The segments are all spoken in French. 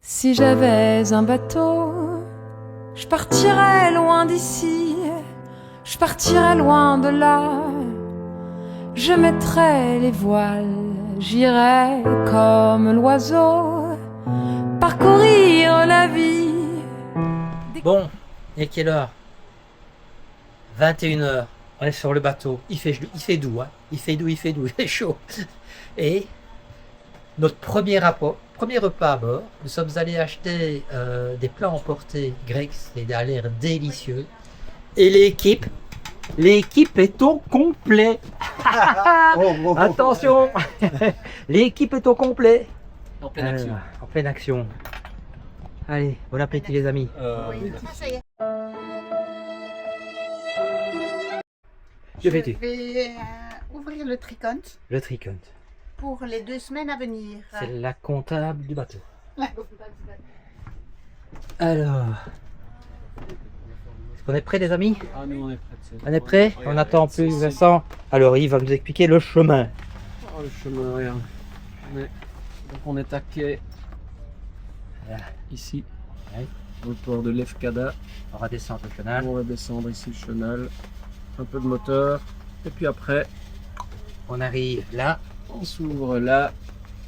Si j'avais un bateau, je partirais loin d'ici, je partirais loin de là. Je mettrais les voiles, j'irais comme l'oiseau, parcourir la vie. Bon, il est quelle heure? 21h. On est sur le bateau. Il fait doux, hein. Il fait doux, il fait chaud. Et notre premier repas à bord, nous sommes allés acheter des plats emportés grecs. Ça a l'air délicieux. Et l'équipe est au complet. Attention, l'équipe est au complet. En pleine action. En pleine action. Allez, bon appétit les amis. Je vais ouvrir le tricont Le tricont. pour les 2 semaines à venir. C'est la comptable du bateau. Alors, est-ce qu'on est prêts les amis? Ah, nous on est prêts. On est prêts? On n'attend plus Vincent. Alors il va nous expliquer le chemin. Oh, le chemin, regarde. Donc on est à quai. Voilà. Ici. Ouais. Au port de Lefkada. On va descendre le chenal. On va descendre ici le chenal. Un peu de moteur. Et puis après, On arrive là. on s'ouvre là.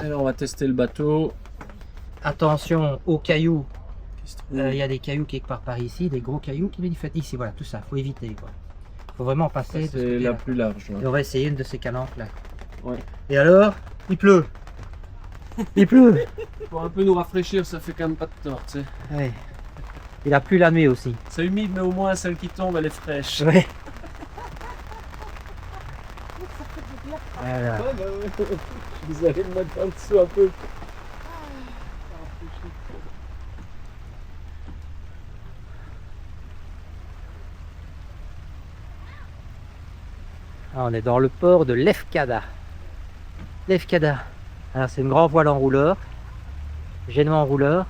Et là, on va tester le bateau. Attention aux cailloux. Qui se trouve. Il y a des cailloux quelque part par ici, des gros cailloux qui viennent fait ici. Voilà, tout ça, faut éviter quoi. Faut vraiment passer. de ce C'est côté-là. la plus large. Et on va essayer une de ces calanques là. Ouais. Et alors, il pleut. Il pleut. Pour un peu nous rafraîchir, ça fait quand même pas de tort, tu sais. Ouais. Il a plu la nuit aussi. C'est humide, mais au moins celle qui tombe, elle est fraîche. Ouais. Voilà. Vous allez me mettre en dessous un peu. Ah, on est dans le port de Lefkada. Lefkada. Alors c'est une grand voile enrouleur. Génois enrouleur.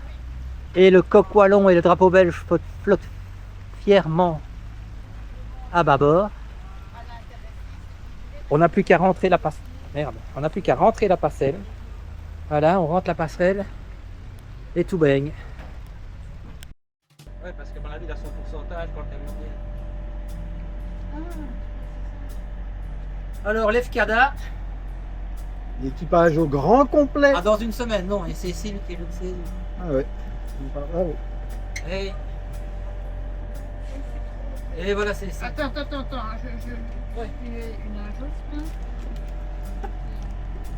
Et le coq wallon et le drapeau belge flottent fièrement à bâbord. On n'a plus qu'à rentrer la passerelle. Merde. On n'a plus qu'à rentrer la passerelle. Voilà, on rentre la passerelle. Et tout baigne. Ouais, parce que mon avis, il a son pourcentage quand Alors, Lefkada. L'équipage au grand complet. Ah, dans une semaine, non, et c'est Cécile qui est le sait. Ah ouais. Bravo. Et voilà, c'est ça. Attends, je Ouais. fais une ajoute.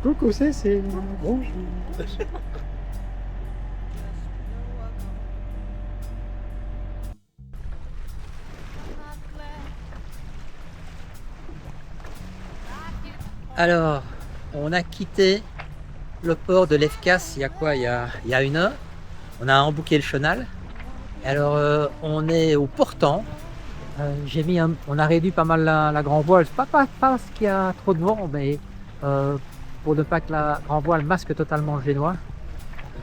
Coucou Cécile. Bonjour. Alors, on a quitté le port de Lefkas il y a quoi? Il y a 1 heure. On a embouqué le chenal. Alors, on est au portant. On a réduit pas mal la grand voile. C'est pas parce qu'il y a trop de vent, mais pour ne pas que la grand voile masque totalement le génois.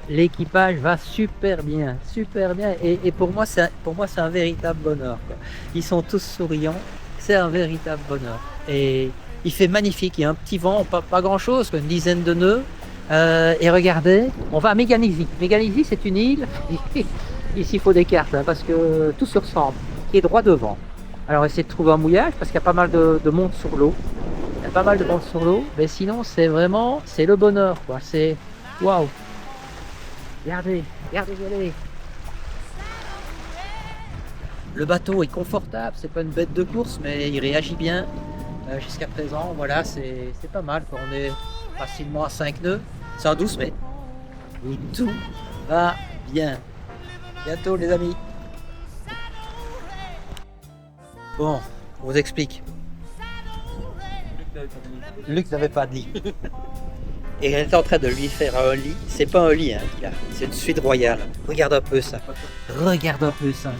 L'équipage va super bien, super bien. Et pour moi, c'est un véritable bonheur, quoi. Ils sont tous souriants. C'est un véritable bonheur. Et il fait magnifique. Il y a un petit vent, pas grand chose, une dizaine de nœuds. Et regardez, on va à Méganisie. Méganisie, c'est une île. Ici, il faut des cartes hein, parce que tout se ressemble. Qui est droit devant. Alors, essayez de trouver un mouillage parce qu'il y a pas mal de monde sur l'eau. Il y a pas mal de monde sur l'eau. Mais sinon, c'est le bonheur, quoi. C'est waouh. Regardez, regardez. Le bateau est confortable, c'est pas une bête de course, mais il réagit bien jusqu'à présent. Voilà, c'est pas mal, quoi. On est facilement à 5 nœuds, c'est en 12 mètres. Et tout va bien. Bientôt, les amis. Bon, on vous explique. Luc n'avait pas de lit. Et elle est en train de lui faire un lit. C'est pas un lit, hein, qu'il a. C'est une suite royale. Regarde un peu ça. Regarde un peu ça.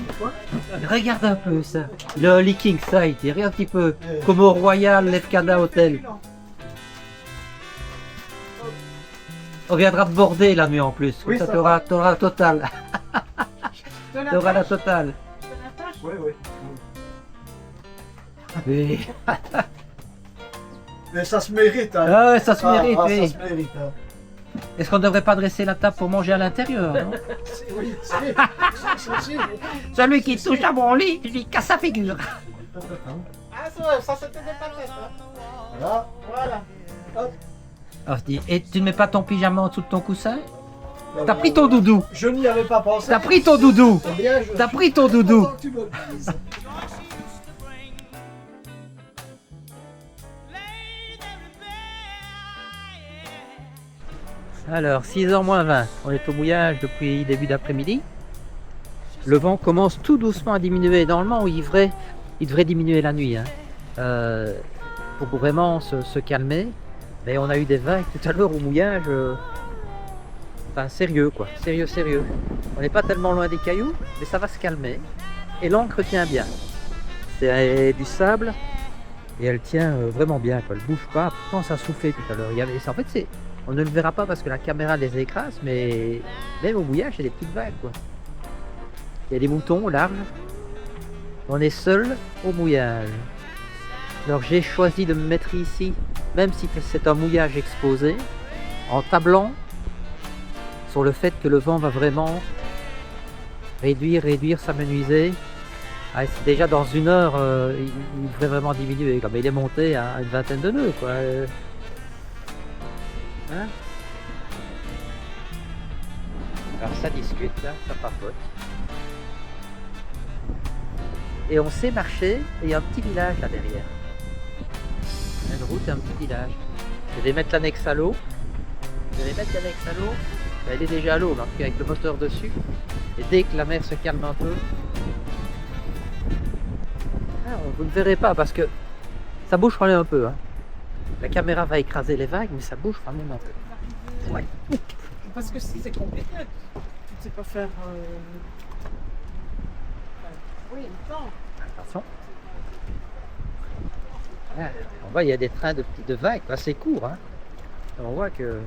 Regarde un peu ça. Le lit king size. Regarde un petit peu. Comme au Royal Lefkada Hotel. On viendra te border la nuit en plus. Oui, ça ça t'auras la totale. T'auras la totale. Ouais, ouais. Oui. Mais ça se mérite, hein. Ah ouais, ça se mérite, oui. Ça se mérite, hein. Est-ce qu'on ne devrait pas dresser la table pour manger à l'intérieur, non? Oui, Celui qui touche à mon lit, je lui casse sa figure. Ah, ça c'était des patates. Hein. Voilà. Hop. Alors, je dis, et tu ne mets pas ton pyjama en dessous de ton coussin? T'as pris ton doudou. Je n'y avais pas pensé. T'as pris ton doudou. Eh bien, je T'as suis pris ton doudou. content que tu me le dises. Alors, 6h moins 20, on est au mouillage depuis début d'après-midi. Le vent commence tout doucement à diminuer. Normalement, il devrait diminuer la nuit, hein, pour vraiment se calmer. Mais on a eu des vagues tout à l'heure au mouillage. Enfin, sérieux quoi, sérieux. On n'est pas tellement loin des cailloux, mais ça va se calmer. Et l'encre tient bien. C'est du sable et elle tient vraiment bien, quoi. Elle bouge pas. Pourtant, ça soufflait tout à l'heure. En fait, on ne le verra pas parce que la caméra les écrase, mais même au mouillage, il y a des petites vagues, quoi. Il y a des moutons au large. On est seul au mouillage. Alors j'ai choisi de me mettre ici, même si c'est un mouillage exposé, en tablant sur le fait que le vent va vraiment réduire, s'amenuiser. Ah, déjà dans 1 heure, il devrait vraiment diminuer. Comme il est monté à une vingtaine de nœuds, quoi. Hein? Alors ça discute, là, ça papote. Et on sait marcher, et il y a un petit village là derrière. Une route et un petit village. Je vais mettre l'annexe à l'eau. Elle est déjà à l'eau, là, avec le moteur dessus. Et dès que la mer se calme un peu, vous ne verrez pas parce que ça bouge quand même un peu. Hein. La caméra va écraser les vagues, mais ça bouge quand même un peu. Ouais. Parce que c'est compliqué. Tu ne sais pas faire. Oui, non. Attention. Ah, on voit il y a des trains de vagues assez courts. Hein. On voit que.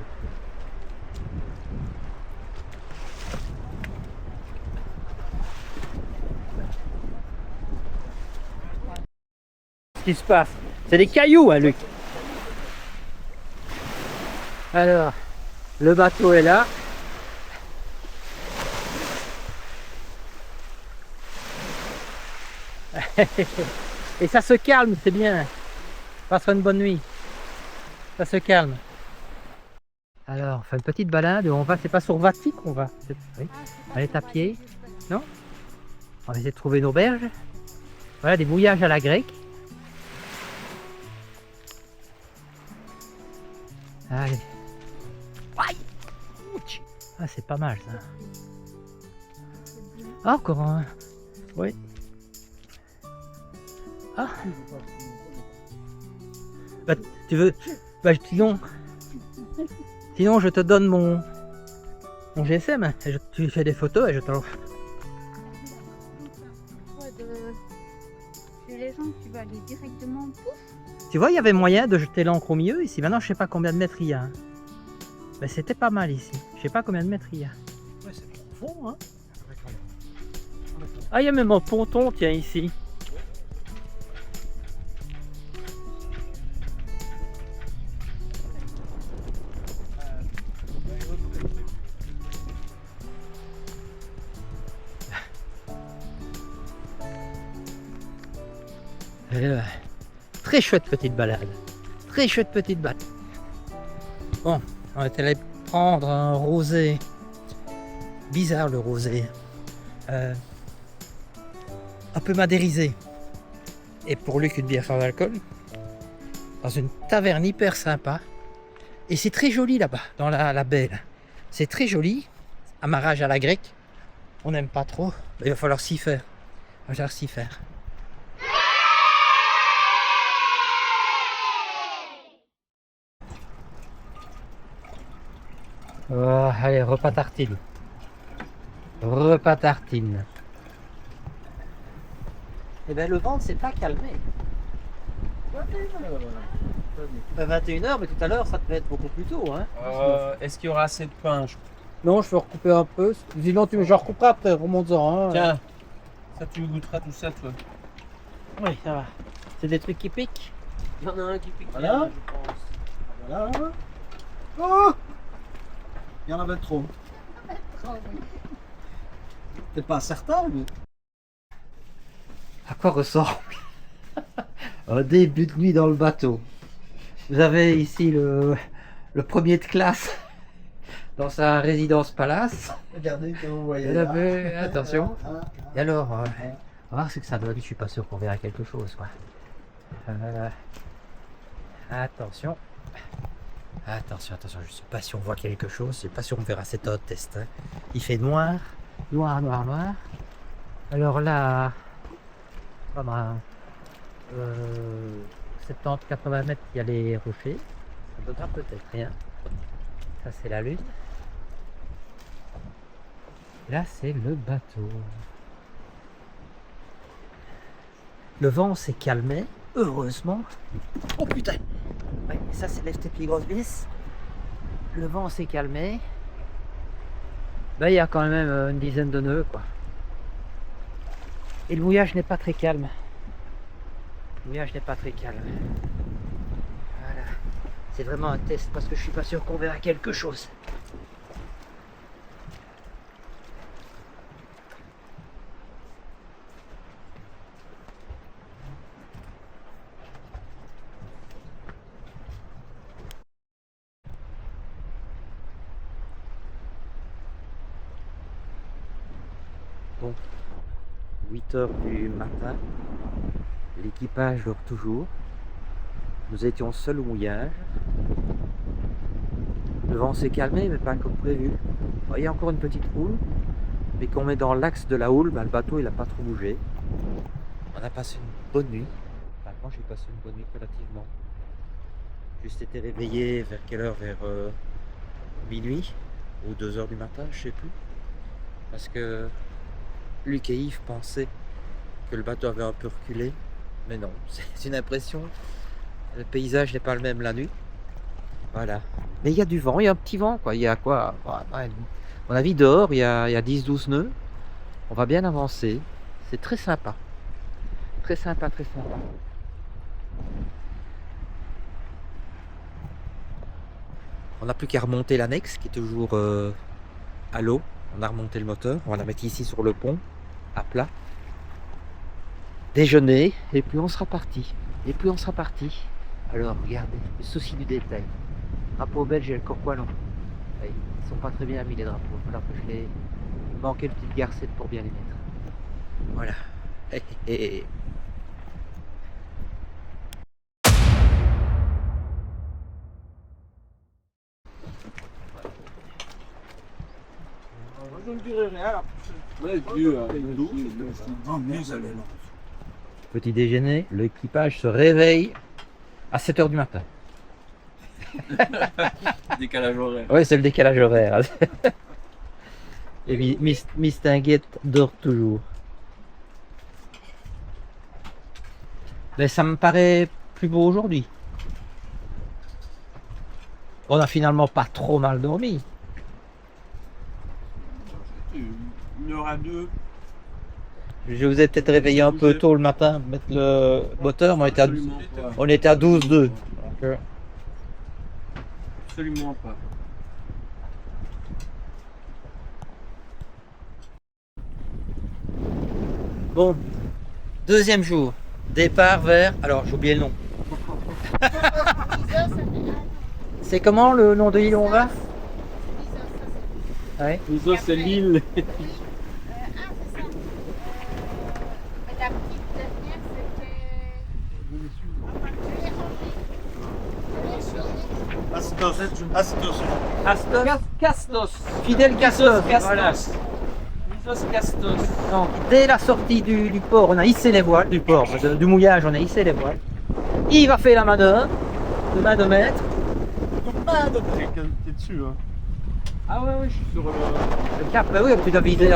Ce qui se passe, c'est des cailloux, hein, Luc. Alors, le bateau est là. Et ça se calme, c'est bien. Passera une bonne nuit. Ça se calme. Alors, on fait une petite balade. On va, c'est pas sur Vati qu'on va. Oui. On est à pied. Non? On va essayer de trouver une auberge. Voilà, des mouillages à la grecque. Allez. Ah, c'est pas mal ça. Ah, encore un. Oui. Ah. Bah, tu veux. Bah, sinon, je te donne mon GSM. Hein, et tu fais des photos et je t'envoie. Les gens, tu vas aller directement pouf. Tu vois, il y avait moyen de jeter l'encre au milieu ici. Maintenant, je sais pas combien de mètres il y a. Mais c'était pas mal ici. Je sais pas combien de mètres il y a. Ouais, c'est profond, hein. Ah, il y a même un ponton, tiens, ici. Très chouette petite balade. Très chouette petite balade. Bon, on est allé prendre un rosé. Bizarre le rosé. Un peu madérisé. Et pour Luc, une bière sans alcool. Dans une taverne hyper sympa. Et c'est très joli là-bas, dans la baie. Là. C'est très joli. Amarrage à la grecque. On n'aime pas trop. Il va falloir s'y faire. Il va falloir s'y faire. Oh, allez, repas tartine. Repas tartine. Eh bien, le vent ne s'est pas calmé. 21h, mais tout à l'heure, ça devait être beaucoup plus tôt. Hein. Est-ce qu'il y aura assez de pain? Non, je peux recouper un peu. Sinon, je recouperai après, remonte-en. Hein. Tiens, ça tu goûteras tout ça, toi. Oui, ça va. C'est des trucs qui piquent. Il y en a un qui pique. Voilà. bien, je pense. Voilà. Oh, Il y en avait trop. T'es pas certain, mais... À quoi ressemble un début de nuit dans le bateau? Vous avez ici le premier de classe dans sa résidence palace. Regardez que vous voyez Vous là. avez... Attention. Et alors, on va voir ce que ça donne. Je suis pas sûr qu'on verra quelque chose, quoi. Attention. Attention, attention. Je sais pas si on voit quelque chose. Je sais pas si on verra. C'est un test. Hein. Il fait noir, noir, noir, noir. Alors là, pas mal. 70-80 mètres, il y a les rochers. Ça donnera peut-être rien. Ça, c'est la lune. Là, c'est le bateau. Le vent s'est calmé, heureusement. Oh putain! Ouais, ça, c'est l'FTP grosse vis. Le vent s'est calmé. Ben, il y a quand même une dizaine de nœuds, quoi. Et le mouillage n'est pas très calme. Le mouillage n'est pas très calme. Voilà. C'est vraiment un test parce que je suis pas sûr qu'on verra quelque chose. Bon, 8 heures du matin, l'équipage dort toujours. Nous étions seuls au mouillage. Le vent s'est calmé, mais pas comme prévu. Il y a encore une petite houle, mais qu'on met dans l'axe de la houle, ben, le bateau il n'a pas trop bougé. On a passé une bonne nuit. Enfin, moi j'ai passé une bonne nuit relativement. Juste été réveillé vers quelle heure? Vers minuit ou 2 heures du matin, je sais plus. Parce que Luc et Yves pensaient que le bateau avait un peu reculé, mais non, c'est une impression. Le paysage n'est pas le même la nuit. Voilà. Mais il y a du vent, il y a un petit vent, quoi. Il y a quoi? À mon avis, dehors, il y a 10-12 nœuds. On va bien avancer. C'est très sympa. Très sympa, très sympa. On n'a plus qu'à remonter l'annexe qui est toujours à l'eau. On a remonté le moteur. On va la mettre ici sur le pont, à plat. Déjeuner, et puis on sera parti. Et puis on sera parti. Alors, regardez, le souci du détail. Drapeau belge et le Corpoilon. Ils sont pas très bien mis les drapeaux. Il va falloir que je les... Il manquait une petite garcette pour bien les mettre. Voilà. Je ne dirai rien. Ouais, Dieu, Petit déjeuner, l'équipage se réveille à 7 h du matin. Décalage horaire. Oui, c'est le décalage horaire. Et Miss Tinguette dort toujours. Mais ça me paraît plus beau aujourd'hui. On a finalement pas trop mal dormi. 1h02. Je vous ai peut-être réveillé un peu tôt le matin pour mettre le moteur, mais on était à 12,2. Absolument pas. Bon, deuxième jour, départ vers... Alors, j'ai oublié le nom. C'est comment le nom de l'île où on va? Ouais. Liso, c'est l'île. La petite dernière, c'était... Astos. Castos. Fidèle Castos. Voilà. Lisos Castos. Donc, dès la sortie du port, on a hissé les voiles, du port, du mouillage, on a hissé les voiles. Yves a fait la manœuvre, de main de maître. T'es dessus, hein. Ah ouais, je suis sur Le cap, bah oui, tu dois vider le...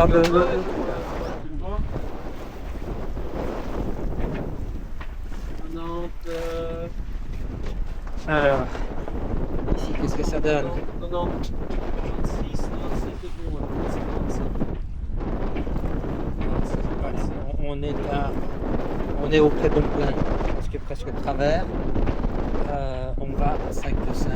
Alors, ici, qu'est-ce que ça donne? 96, 97, On est au très bon point, parce que presque de travers. On va à 5 de 5.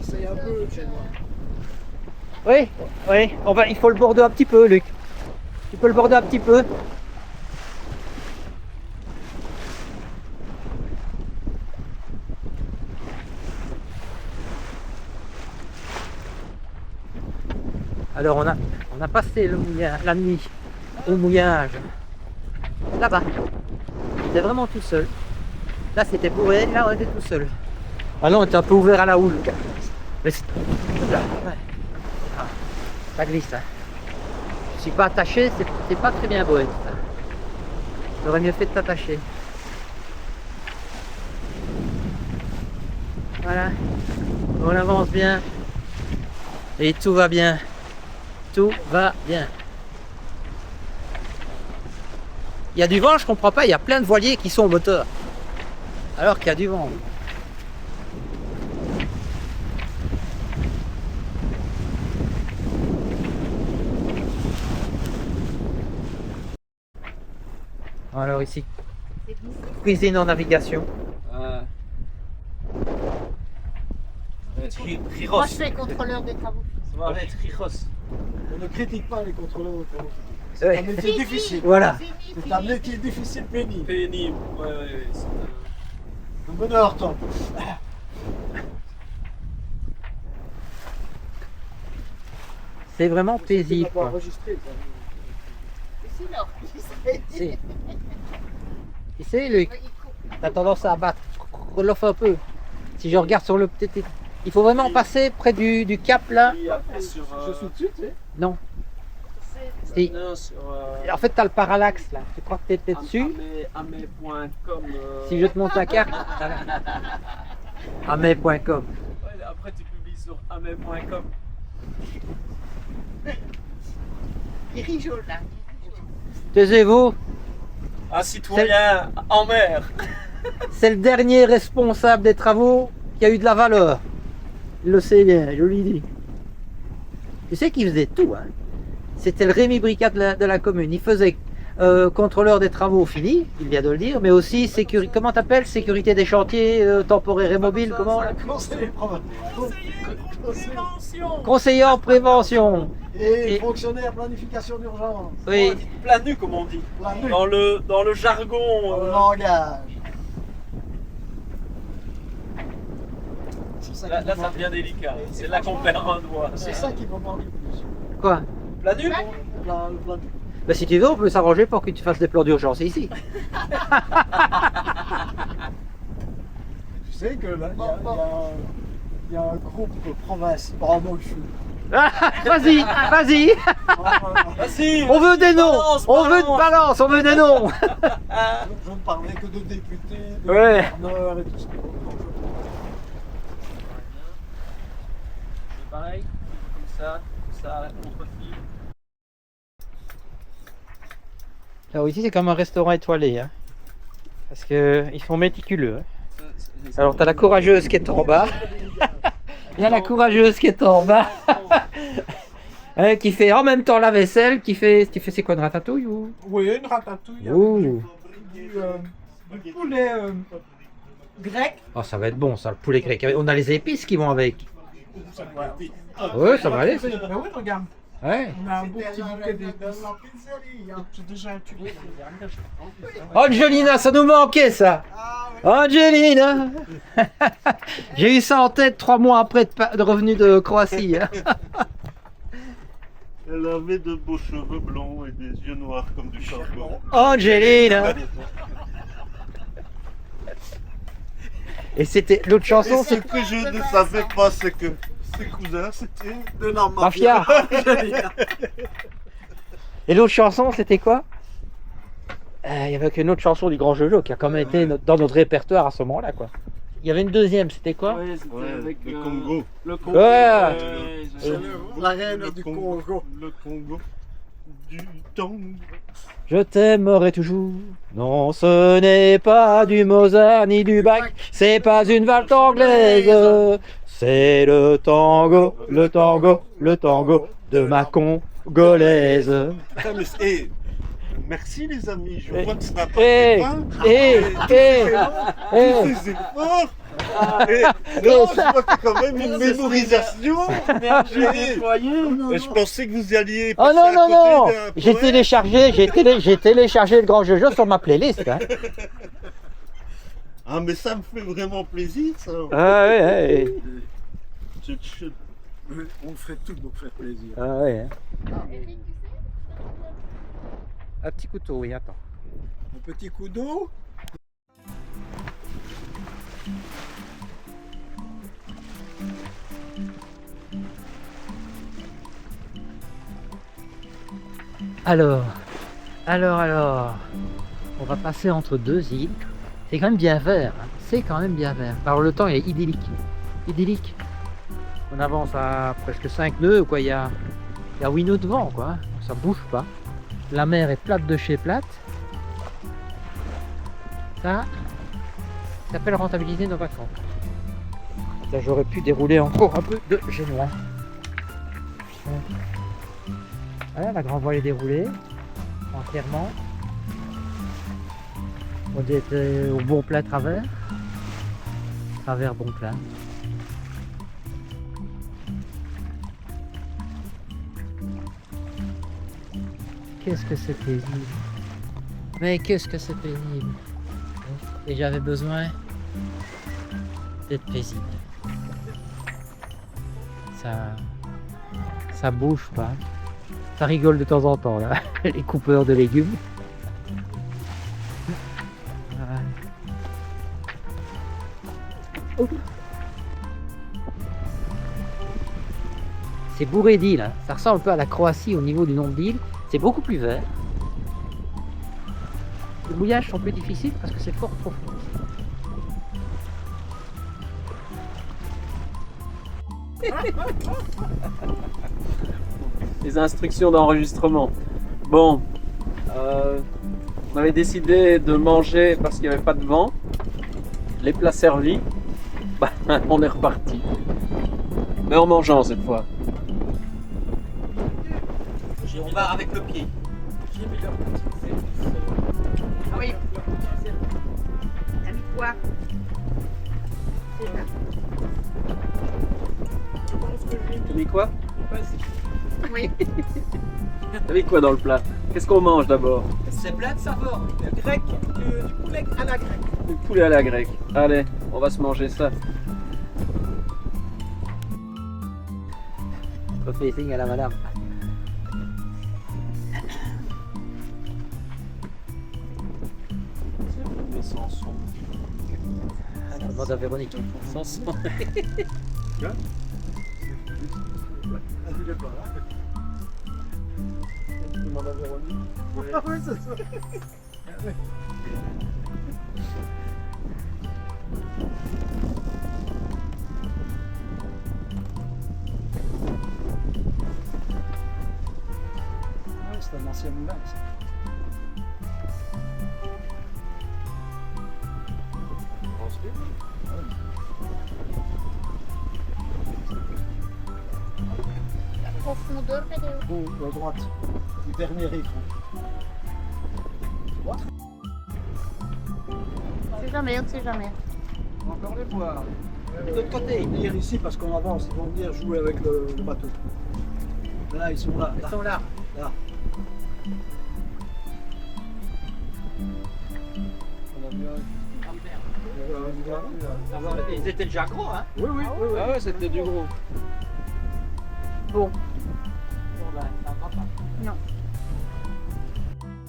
C'est un peu chez moi. Oui, oui, il faut le border un petit peu, Luc. Tu peux le border un petit peu. Alors on a passé la nuit au mouillage là-bas. C'était vraiment tout seul. Là c'était bourré, là on était tout seul. Ah non, on était un peu ouvert à la houle. Mais là, ouais. Ah, ça glisse. Hein. Je suis pas attaché, c'est pas très bien beau. J'aurais mieux fait de t'attacher. Voilà. On avance bien. Et tout va bien. Tout va bien. Il y a du vent, je comprends pas, il y a plein de voiliers qui sont au moteur. Alors qu'il y a du vent. Alors ici, cuisine en navigation. Moi, je suis contrôleur des travaux. Ça va être Rijos. On ne critique pas les contrôleurs de travaux. Ouais. C'est un métier difficile. Voilà. C'est un métier difficile, pénible. Pénible, ouais, c'est Un bonheur, toi. C'est vraiment paisible. Pas Quoi. enregistré. Ici, là. Si. Tu sais, Luc, t'as tendance à abattre. Relofe un peu. Si je regarde sur le petit. Il faut vraiment passer près du cap là. sur, Je suis dessus, tu sais. Non. Si. non, sur En fait, t'as le parallaxe là. Tu crois que t'es dessus. Amé.com. Si je te montre la carte. Amé.com. Ouais, après, tu publies sur amé.com. Les rijoux, là. Taisez-vous. Un citoyen en mer. C'est le dernier responsable des travaux qui a eu de la valeur. Il le sait bien, je lui dis. Tu sais qu'il faisait tout. Hein. C'était le Rémi Bricat de la commune. Il faisait contrôleur des travaux finis, il vient de le dire, mais aussi comment t'appelles, sécurité des chantiers temporaires et mobiles, comment là conseiller en prévention. Et Et- fonctionnaire planification d'urgence. Oui. Planu, comme on dit. Planu. Dans le jargon. Dans le langage. C'est ça Là, qui là, me ça manque. devient délicat. C'est là qu'on perd un doigt. C'est ça qui me manque le plus. Quoi? Planu Le planu. Ben, si tu veux, on peut s'arranger pour que tu fasses des plans d'urgence ici. Tu sais que là, il y a un groupe de province. Bravo, je suis. Vas-y, vas-y. Vas-y. On veut des noms. Balance, On veut de balance. balance, on veut des noms. Je ne parlais que de députés, de Ouais. gouverneurs et tout ça. C'est pareil. Comme ça, contre-fil. Alors ici, c'est comme un restaurant étoilé. Hein. Parce qu'ils sont méticuleux. Hein. Alors, tu as la courageuse qui est en bas. Il y a la courageuse qui est en bas. Hein, qui fait en même temps la vaisselle, qui fait c'est quoi, une ratatouille ou... Oui, une ratatouille. Ouh. Du poulet grec. Oh, ça va être bon ça, le poulet grec. On a les épices qui vont avec. Ouais, Ouais, ça va aller. Mais oui, regarde. Ouais. On a un beau petit bouquet d'épices. J'ai déjà utilisé. Angelina, ça nous manquait ça. Angelina. J'ai eu ça en tête 3 mois après de revenu de Croatie. Hein. Elle avait de beaux cheveux blonds et des yeux noirs comme du charbon. Angelina. Et c'était l'autre Et chanson, ce c'est que je ne savais pas, c'est que ses cousins, c'était de la Mafia. Et l'autre chanson, c'était quoi? Il y avait qu'une autre chanson du Grand Jojo qui a quand même été dans notre répertoire à ce moment-là, quoi. Il y avait une deuxième, c'était quoi? Ouais, c'était Ouais, avec le Congo. Le Congo. Ouais. La reine du Congo. Le Congo du Tango. Je t'aimerai toujours. Non, ce n'est pas du Mozart ni du Bach. C'est pas une valse anglaise. C'est le tango, le tango, le tango de ma congolaise. Putain, mais merci les amis, je vois que ça n'a pas Eh, été fin. eh, Ces efforts. Non, je vois que c'est quand même une mémorisation. Et je pensais que vous alliez Oh passer non, à non, côté non! d'un J'ai poète. téléchargé, j'ai téléchargé le grand Jojo sur ma playlist. Hein. Ah, mais ça me fait vraiment plaisir, ça. Ah ouais, ouais. On le ferait tout pour faire plaisir. Ah ouais. Un petit couteau, oui, attends. Un petit coup d'eau. Alors, on va passer entre deux îles. C'est quand même bien vert, hein. C'est quand même bien vert. Alors le temps est idyllique, idyllique. On avance à presque 5 nœuds, quoi. Il y a 8 nœuds de vent, quoi. Ça bouge pas. La mer est plate de chez plate. Ça s'appelle rentabiliser nos vacances. Ça, j'aurais pu dérouler encore un peu de génois. Voilà, la grande voile est déroulée entièrement. On était au bon plat travers. Travers bon plat. Qu'est-ce que c'est pénible. Mais qu'est-ce que c'est pénible. Et j'avais besoin d'être paisible. Ça bouge pas. Ça rigole de temps en temps là, les coupeurs de légumes. Oh. C'est bourré d'îles, hein. Ça ressemble un peu à la Croatie au niveau du nombre d'îles. C'est beaucoup plus vert. Les mouillages sont plus difficiles parce que c'est fort profond. Les instructions d'enregistrement. Bon, on avait décidé de manger parce qu'il n'y avait pas de vent. Les plats servis, bah, on est reparti. Mais en mangeant cette fois. On va avec le pied. Ah oui. T'as mis quoi? C'est ça. T'as mis quoi? Oui. T'as mis quoi dans le plat? Qu'est-ce qu'on mange d'abord? C'est plein de saveurs. Grec, du poulet à la grecque. Du poulet à la grecque. Allez, on va se manger ça. On fait signe à la madame. Mais sans son. On demande à Véronique. Sans son. Demande à Véronique. Ah oui, c'est ça. C'est un ancien moulin, ça. Profondeur, mais Ou à droite. Du dernier riff. c'est jamais, on sait jamais. On va encore les voir. De l'autre côté. Venir ici parce qu'on avance, ils vont venir jouer avec le bateau. Là, ils sont là. Ils sont là. Là. On a vu un. Ils étaient déjà gros, hein. Oui, oui, oui, oui. Ah ouais, c'était du gros. Bon.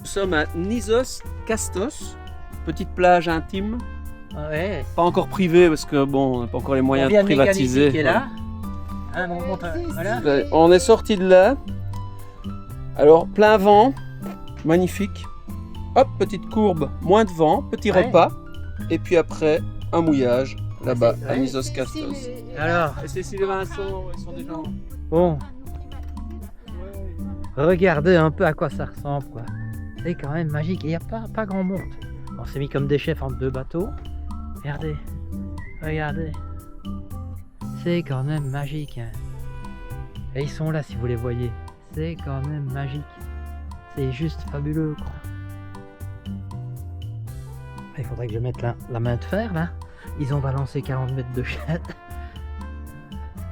Nous sommes à Nisos Kastos, petite plage intime, Ouais. pas encore privée parce que bon, on n'a pas encore les moyens On vient de de privatiser. Mécanique qui est là. Hein, on monte, voilà. On est sorti de là. Alors plein vent, magnifique. Hop, petite courbe, moins de vent, petit Ouais. repas, et puis après un mouillage là-bas c'est- à ouais. Nisos Kastos. Alors, Et Cécile et Vincent, ils sont des gens. bon. Regardez un peu à quoi ça ressemble, quoi. C'est quand même magique. Il n'y a pas grand monde. On s'est mis comme des chefs entre deux bateaux. Regardez. Regardez. C'est quand même magique. Hein. Et ils sont là si vous les voyez. C'est quand même magique. C'est juste fabuleux quoi. Il faudrait que je mette la main de fer là. Ils ont balancé 40 mètres de chaîne.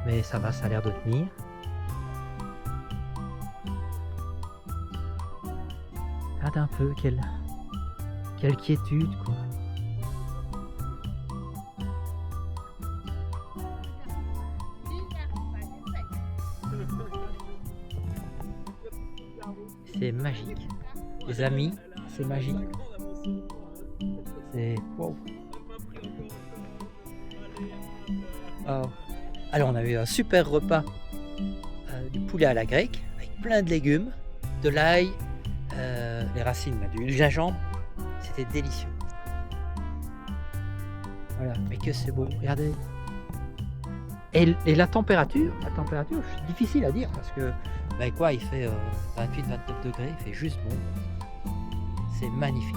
Mais ça va, ça a l'air de tenir. Regarde un peu, quelle quiétude quoi. C'est magique. Les amis, c'est magique. C'est wow. Oh. Alors on a eu un super repas du poulet à la grecque avec plein de légumes, de l'ail, les racines, du gingembre. C'était délicieux. Voilà, mais que c'est beau, regardez. Et la température, c'est difficile à dire parce que il fait 28-29 degrés, il fait juste bon. C'est magnifique.